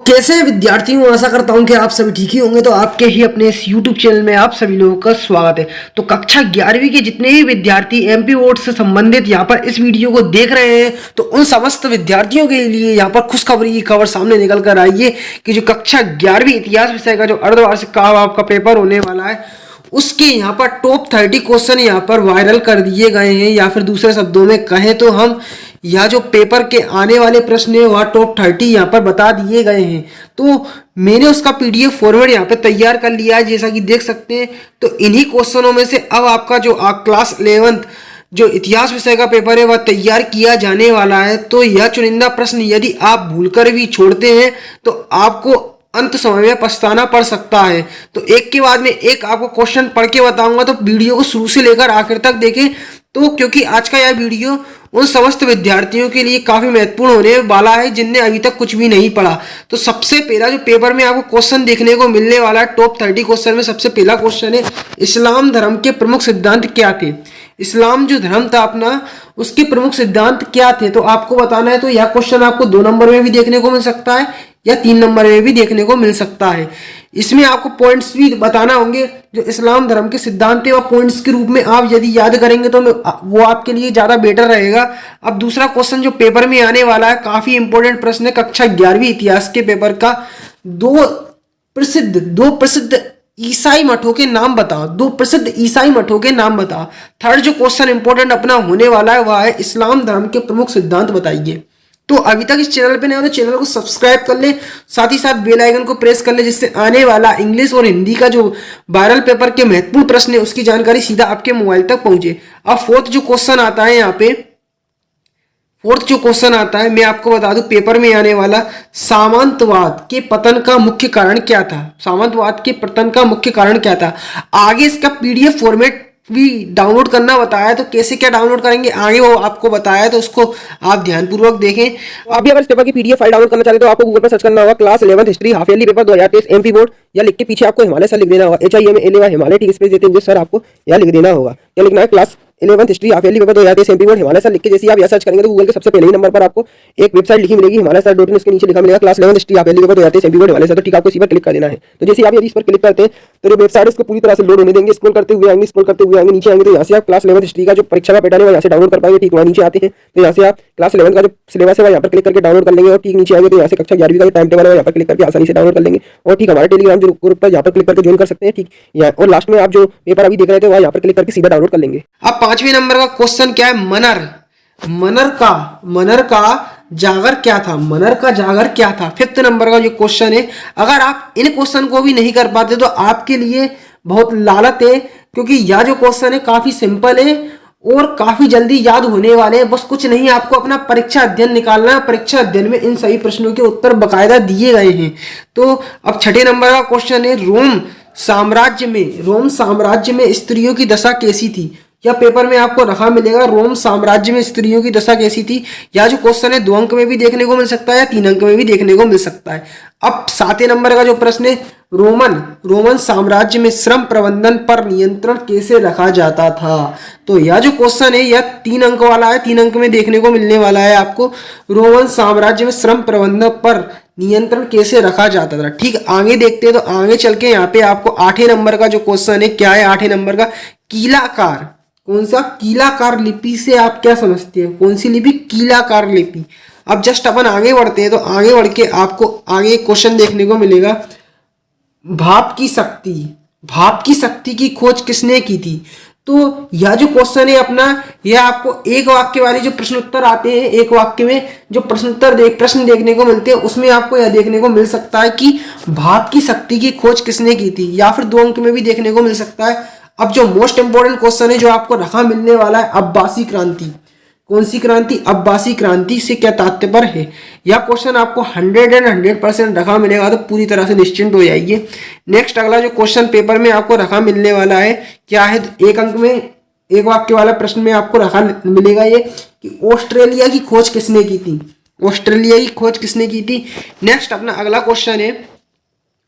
कैसे हैं विद्यार्थियों, आशा करता हूं कि आप सभी ठीक ही होंगे। तो आपके ही अपने इस YouTube चैनल में आप सभी लोगों का स्वागत है। तो कक्षा 11वीं के जितने भी विद्यार्थी एमपी बोर्ड से संबंधित यहां पर इस वीडियो को देख रहे हैं, तो उन समस्त विद्यार्थियों के लिए यहां पर खुशखबरी की खबर सामने निकल कर आई है कि जो कक्षा 11वीं इतिहास विषय का जो अर्धवार्षिक का आपका पेपर होने वाला है, उसके यहाँ पर टॉप 30 क्वेश्चन यहाँ पर वायरल कर दिए गए हैं, या फिर दूसरे शब्दों में कहें तो हम यह जो पेपर के आने वाले प्रश्न है वह टॉप 30 यहाँ पर बता दिए गए हैं। तो मैंने उसका पीडीएफ फॉरवर्ड यहाँ पे तैयार कर लिया है, जैसा कि देख सकते हैं। तो इन्हीं क्वेश्चनों में से अब आपका जो क्लास 11th जो इतिहास विषय का पेपर है वह तैयार किया जाने वाला है। तो यह चुनिंदा प्रश्न यदि आप भूलकर भी छोड़ते हैं तो आपको अंत समय में पछताना पड़ सकता है। तो एक के बाद में एक आपको क्वेश्चन पढ़ के बताऊंगा, तो वीडियो को शुरू से लेकर आखिर तक देखें। तो क्योंकि आज का यह वीडियो उन समस्त विद्यार्थियों के लिए काफी महत्वपूर्ण होने वाला है जिनने अभी तक कुछ भी नहीं पढ़ा। तो सबसे पहला जो पेपर में आपको क्वेश्चन देखने को मिलने वाला है, टॉप 30 क्वेश्चन में सबसे पहला क्वेश्चन है, इस्लाम धर्म के प्रमुख सिद्धांत क्या थे। इस्लाम जो धर्म था अपना, उसके प्रमुख सिद्धांत क्या थे, तो आपको बताना है। तो यह क्वेश्चन आपको 2 नंबर में भी देखने को मिल सकता है या 3 नंबर में भी देखने को मिल सकता है। इसमें आपको पॉइंट्स भी बताना होंगे। जो इस्लाम धर्म के सिद्धांत है वह पॉइंट्स के रूप में आप यदि याद करेंगे तो वो आपके लिए ज्यादा बेटर रहेगा। अब दूसरा क्वेश्चन जो पेपर में आने वाला है, काफी इंपॉर्टेंट प्रश्न है कक्षा 11वीं इतिहास के पेपर का। दो प्रसिद्ध ईसाई मठों के नाम बताओ। 2 प्रसिद्ध ईसाई मठों के नाम बताओ। थर्ड जो क्वेश्चन इंपॉर्टेंट अपना होने वाला है वह है, इस्लाम धर्म के प्रमुख सिद्धांत बताइए। तो अभी तक इस चैनल पे नए हो तो चैनल को सब्सक्राइब कर ले, साथ ही साथ बेल आइकन को प्रेस कर ले, जिससे आने वाला इंग्लिश और हिंदी का जो वायरल पेपर के महत्वपूर्ण प्रश्न है उसकी जानकारी सीधा आपके मोबाइल तक पहुंचे। अब फोर्थ जो क्वेश्चन आता है यहाँ पे, मैं आपको बता दूं पेपर में आने वाला, सामंतवाद के पतन का मुख्य कारण क्या था। सामंतवाद के पतन का मुख्य कारण क्या था। आगे इसका पीडीएफ फॉर्मेट भी डाउनलोड करना बताया, तो कैसे क्या डाउनलोड करेंगे आगे वो आपको बताया, तो उसको आप ध्यानपूर्वक देखें। आप भी अगर इस पेपर की पीडीएफ फाइल डाउनलोड करना चाहते हैं तो आपको गूगल पर सर्च करना होगा class 11th history half yearly paper 2023 MP board, या लिख के पीछे आपको हिमालय सर लिख देना होगा। HIMALAY हिमालय ठीक स्पेस देते हैं सर, आपको यह लिख देना होगा। क्या लिखना है, class 11th history half yearly paper 2023 MP board Himalaya sir लिख के जैसे आप यह सर्च करेंगे तो गूगल के सबसे पहले ही नंबर पर आपको एक वेबसाइट लिखी मिलेगी himalayasar.in। उसके नीचे लिखा मिलेगा class 11th history half yearly paper 2023 MP board Himalaya sir. तो ठीक आपको इसी पर क्लिक कर देना है। तो जैसे आप यदि इस पर क्लिक करते हैं तो जो वेबसाइट है उसको पूरी तरह से लोड होने देंगे। स्क्रॉल करते हुए आएंगे, नीचे आएंगे तो यहाँ से आप क्लास 11th हिस्ट्री का जो परीक्षा का पैटर्न है यहाँ से डाउनलोड कर पाएंगे। ठीक वहाँ नीचे आते हैं तो यहाँ से आप क्लास 11th का जो सिलेबस है वह यहाँ पर क्लिक करके डाउनलोड कर लेंगे। और ठीक नीचे आएंगे तो यहाँ से कक्षा 11वीं का जो टाइम टेबल है यहाँ पर क्लिक करके आसानी से डाउनलोड कर लेंगे। और ठीक हमारे टेलीग्राम जो ग्रुप है यहाँ पर क्लिक करके ज्वाइन कर सकते हैं। ठीक यहाँ और लास्ट में आप जो पेपर अभी देख रहे थे वह यहाँ पर क्लिक करके सीधा डाउनलोड कर लेंगे। अब 5वें नंबर का क्वेश्चन क्या है, मनर का जागर क्या था। मनर का जागर क्या था। 5th नंबर का जो क्वेश्चन है, अगर आप इन क्वेश्चन को भी नहीं कर पाते तो आपके लिए बहुत लालत है, क्योंकि यह जो क्वेश्चन है काफी सिंपल है और काफी जल्दी याद होने वाले हैं। बस कुछ नहीं, आपको अपना परीक्षा अध्ययन निकालना है। परीक्षा अध्ययन में इन सभी प्रश्नों के उत्तर बकायदा दिए गए हैं। तो अब 6ठे नंबर का क्वेश्चन है, रोम साम्राज्य में स्त्रियों की दशा कैसी थी। या पेपर में आपको रखा मिलेगा, रोम साम्राज्य में स्त्रियों की दशा कैसी थी। या जो क्वेश्चन है 2 अंक में भी देखने को मिल सकता है या 3 अंक में भी देखने को मिल सकता है। अब 7वें नंबर का जो प्रश्न है, रोमन साम्राज्य में श्रम प्रबंधन पर नियंत्रण कैसे रखा जाता था। तो यह जो क्वेश्चन है यह 3 अंक वाला है, 3 अंक में देखने को मिलने वाला है आपको। रोमन साम्राज्य में श्रम प्रबंधन पर नियंत्रण कैसे रखा जाता था। ठीक आगे देखते हैं, तो आगे चल के यहाँ पे आपको 8वें नंबर का जो क्वेश्चन है, क्या है 8वें नंबर का, कीलाकार। कौन सा, कीलाकार लिपि से आप क्या समझते हैं, कौन सी लिपि, कीलाकार लिपि। अब जस्ट अपन आगे बढ़ते हैं, तो आगे बढ़ के आपको आगे क्वेश्चन देखने को मिलेगा, भाप की शक्ति की खोज किसने की थी। तो यह जो क्वेश्चन है अपना, यह आपको एक वाक्य वाले जो प्रश्न उत्तर आते हैं, एक वाक्य में जो प्रश्न देखने को मिलते हैं, उसमें आपको यह देखने को मिल सकता है कि भाप की शक्ति की खोज किसने की थी, या फिर 2 अंक में भी देखने को मिल सकता है। अब जो मोस्ट इंपोर्टेंट क्वेश्चन है जो आपको रखा मिलने वाला है, अब्बासी क्रांति। कौन सी क्रांति, अब्बासी क्रांति से क्या तात्पर्य है। यह क्वेश्चन आपको 100% रखा मिलेगा, तो पूरी तरह से निश्चिंत हो जाइए। नेक्स्ट अगला जो क्वेश्चन पेपर में आपको रखा मिलने वाला है, क्या है, 1 अंक में एक वाक्य वाला प्रश्न में आपको रखा मिलेगा ये कि ऑस्ट्रेलिया की खोज किसने की थी। ऑस्ट्रेलिया की खोज किसने की थी। नेक्स्ट अपना अगला क्वेश्चन है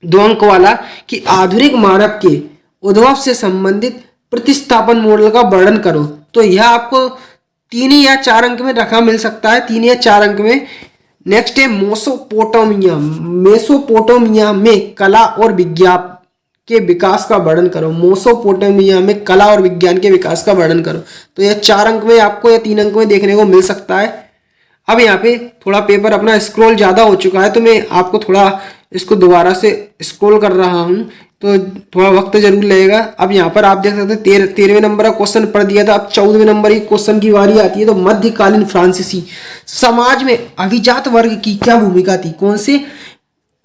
2 अंक वाला कि आधुनिक मानव के उद्भव से संबंधित प्रतिस्थापन मॉडल का वर्णन करो। तो यह आपको 3 या 4 अंक में रखा मिल सकता है, 3 या 4 अंक में। नेक्स्ट है मेसोपोटामिया। मेसोपोटामिया में कला और विज्ञान के विकास का वर्णन करो। मेसोपोटामिया में कला और विज्ञान के विकास का वर्णन करो। तो यह 4 अंक में आपको या 3 अंक में देखने को मिल सकता है। अब यहाँ पे थोड़ा पेपर अपना स्क्रॉल ज़्यादा हो चुका है, तो मैं आपको थोड़ा इसको दोबारा से स्क्रॉल कर रहा हूँ, तो थोड़ा वक्त जरूर लगेगा। अब यहाँ पर आप देख सकते हैं 13वें नंबर का क्वेश्चन पढ़ दिया था। अब 14वें नंबर की क्वेश्चन की बारी आती है। तो मध्यकालीन फ्रांसीसी समाज में अभिजात वर्ग की क्या भूमिका थी? कौन से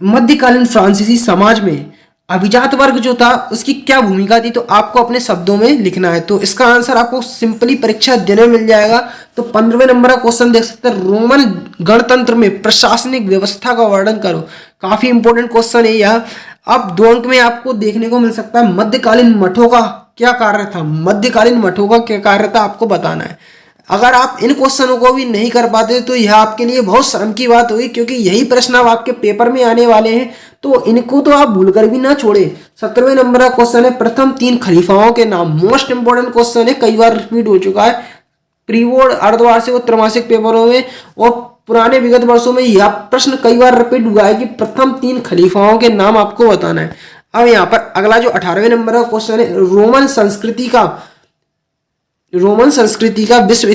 मध्यकालीन फ्रांसीसी समाज में अभिजात वर्ग जो था उसकी क्या भूमिका थी? तो आपको अपने शब्दों में लिखना है। तो इसका आंसर आपको सिंपली परीक्षा देने में मिल जाएगा। तो 15वें नंबर का क्वेश्चन देख सकते हैं, रोमन गणतंत्र में प्रशासनिक व्यवस्था का वर्णन करो। काफी इंपॉर्टेंट क्वेश्चन है यह। अब 2 अंक में आपको देखने को मिल सकता है, मध्यकालीन मठों का क्या कार्य था? मध्यकालीन मठों का क्या कार्य था आपको बताना है। अगर आप इन क्वेश्चनों को भी नहीं कर पाते तो यह आपके लिए बहुत शर्म की बात होगी, क्योंकि यही प्रश्न अब आपके पेपर में आने वाले हैं। तो इनको तो आप भूलकर भी ना छोड़े। 17वें नंबर का क्वेश्चन है, प्रथम 3 खलीफाओं के नाम। मोस्ट इंपोर्टेंट क्वेश्चन है, कई बार रिपीट हो चुका है प्री बोर्ड, अर्धवार्षिक और त्रैमासिक पेपरों में और पुराने विगत वर्षों में यह प्रश्न कई बार रिपीट हुआ है कि प्रथम 3 खलीफाओं के नाम आपको बताना है। अब यहाँ पर अगला जो 18वें नंबर का क्वेश्चन है, रोमन संस्कृति का विश्व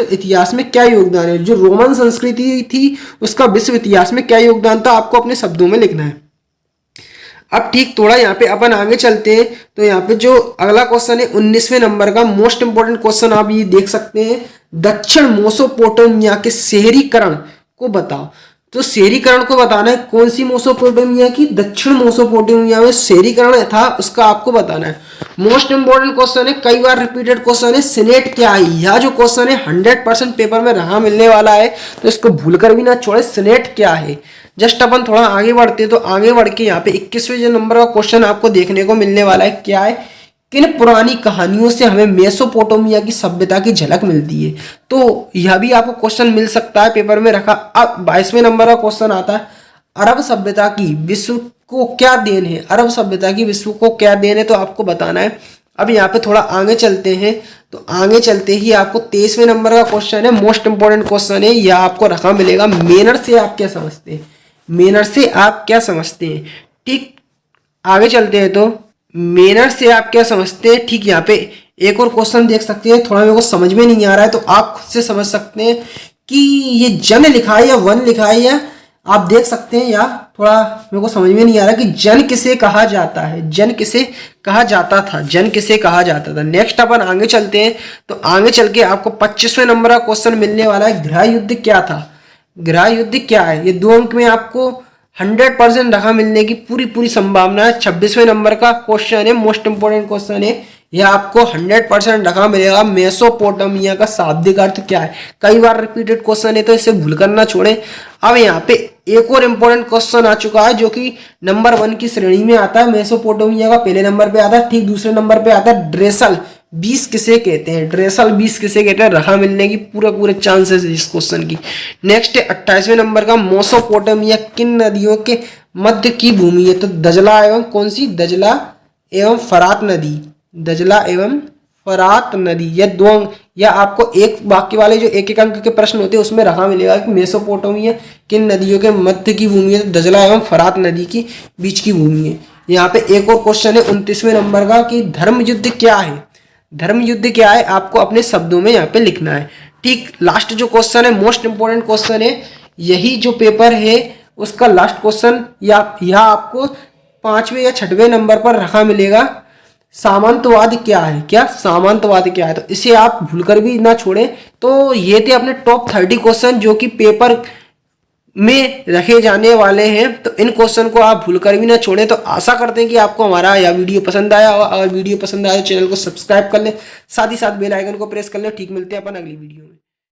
इतिहास में क्या योगदान है? जो रोमन संस्कृति थी उसका विश्व इतिहास में क्या योगदान था आपको अपने शब्दों में लिखना है। अब ठीक थोड़ा यहाँ पे अपन आगे चलते हैं। तो यहाँ पे जो अगला क्वेश्चन है 19वें नंबर का मोस्ट इंपोर्टेंट क्वेश्चन आप ये देख सकते हैं, दक्षिण मेसोपोटामिया के शहरीकरण को बताओ। तो शहरीकरण को बताना है, कौन सी मेसोपोटामिया की? दक्षिण मेसोपोटामिया में शहरीकरण था उसका आपको बताना है। मोस्ट इंपोर्टेंट क्वेश्चन है, कई बार रिपीटेड क्वेश्चन है, सिनेट क्या है? यह जो क्वेश्चन है 100% पेपर में रहा मिलने वाला है, तो इसको भूलकर भी ना छोड़े। सिनेट क्या है? जस्ट अपन थोड़ा आगे बढ़ते हैं। तो आगे बढ़ के यहाँ पे 21वें नंबर का क्वेश्चन आपको देखने को मिलने वाला है, क्या है? किन पुरानी कहानियों से हमें मेसोपोटामिया की सभ्यता की झलक मिलती है? तो यह भी आपको क्वेश्चन मिल सकता है पेपर में रखा। अब 22वें नंबर का क्वेश्चन आता है, अरब सभ्यता की विश्व को क्या देन है? अरब सभ्यता की विश्व को क्या देन है? तो आपको बताना है। अब यहाँ पे थोड़ा आगे चलते हैं। तो आगे चलते ही आपको 23वें नंबर का क्वेश्चन है, मोस्ट इंपोर्टेंट क्वेश्चन है, यह आपको रखा मिलेगा, मैनर से आप क्या समझते हैं? मैनर से आप क्या समझते हैं? ठीक, आगे चलते हैं। तो मैनर से आप क्या समझते हैं? ठीक, यहाँ पे एक और क्वेश्चन देख सकते हैं, थोड़ा मेरे को समझ में नहीं आ रहा है, तो आप खुद से समझ सकते हैं कि ये जन लिखा है या वन लिखा है, या आप देख सकते हैं। या थोड़ा मेरे को समझ में नहीं आ रहा कि जन किसे कहा जाता है, जन किसे कहा जाता था, जन किसे कहा जाता था। नेक्स्ट अपन आगे चलते हैं। तो आगे चल के आपको 25वें नंबर का क्वेश्चन मिलने वाला है, गृह युद्ध क्या था? गृह युद्ध क्या है? ये 2 अंक में आपको 100% रखा मिलने की पूरी संभावना है। 26वें नंबर का क्वेश्चन है, मोस्ट इंपोर्टेंट क्वेश्चन है, यह आपको 100% रखा मिलेगा, मेसोपोटामिया का शाब्दिक अर्थ क्या है? कई बार रिपीटेड क्वेश्चन है, तो इसे भूलकर ना छोड़े। अब यहाँ पे एक और इंपॉर्टेंट क्वेश्चन आ चुका है, जो कि नंबर 1 की श्रेणी में आता है। मेसोपोटामिया का पहले नंबर पे आता है, ठीक दूसरे नंबर पे आता है, ड्रेसल 20 किसे कहते हैं? ड्रेसल 20 किसे कहते हैं? रहा मिलने की पूरे चांसेस है इस क्वेश्चन की। नेक्स्ट है 28वें नंबर का, मेसोपोटामिया किन नदियों के मध्य की भूमि है? तो दजला एवं कौन सी? दजला एवं फरात नदी, दजला एवं फरात नदी। यह 2 अंक, या आपको एक वाक्य वाले जो एक अंक के प्रश्न होते हैं उसमें रहा मिलेगा कि मेसोपोटामिया किन नदियों के मध्य की भूमि है? दजला एवं फरात नदी की बीच की भूमि है। यहाँ पे एक और क्वेश्चन है 29वें नंबर का, कि धर्म युद्ध क्या है? धर्म युद्ध क्या है आपको अपने शब्दों में यहाँ पे लिखना है। ठीक, लास्ट जो क्वेश्चन है, मोस्ट इंपोर्टेंट क्वेश्चन है, यही जो पेपर है उसका लास्ट क्वेश्चन, या यह आपको 5वें या 6वें नंबर पर रखा मिलेगा, सामंतवाद क्या है? क्या सामंतवाद क्या है? तो इसे आप भूलकर भी ना छोड़े। तो ये थे अपने टॉप 30 क्वेश्चन जो कि पेपर में रखे जाने वाले हैं। तो इन क्वेश्चन को आप भूलकर भी ना छोड़ें। तो आशा करते हैं कि आपको हमारा यह वीडियो पसंद आया होगा। अगर वीडियो पसंद आया तो चैनल को सब्सक्राइब कर लें, साथ ही साथ बेल आइकन को प्रेस कर लें। ठीक, मिलते हैं अपन अगली वीडियो में।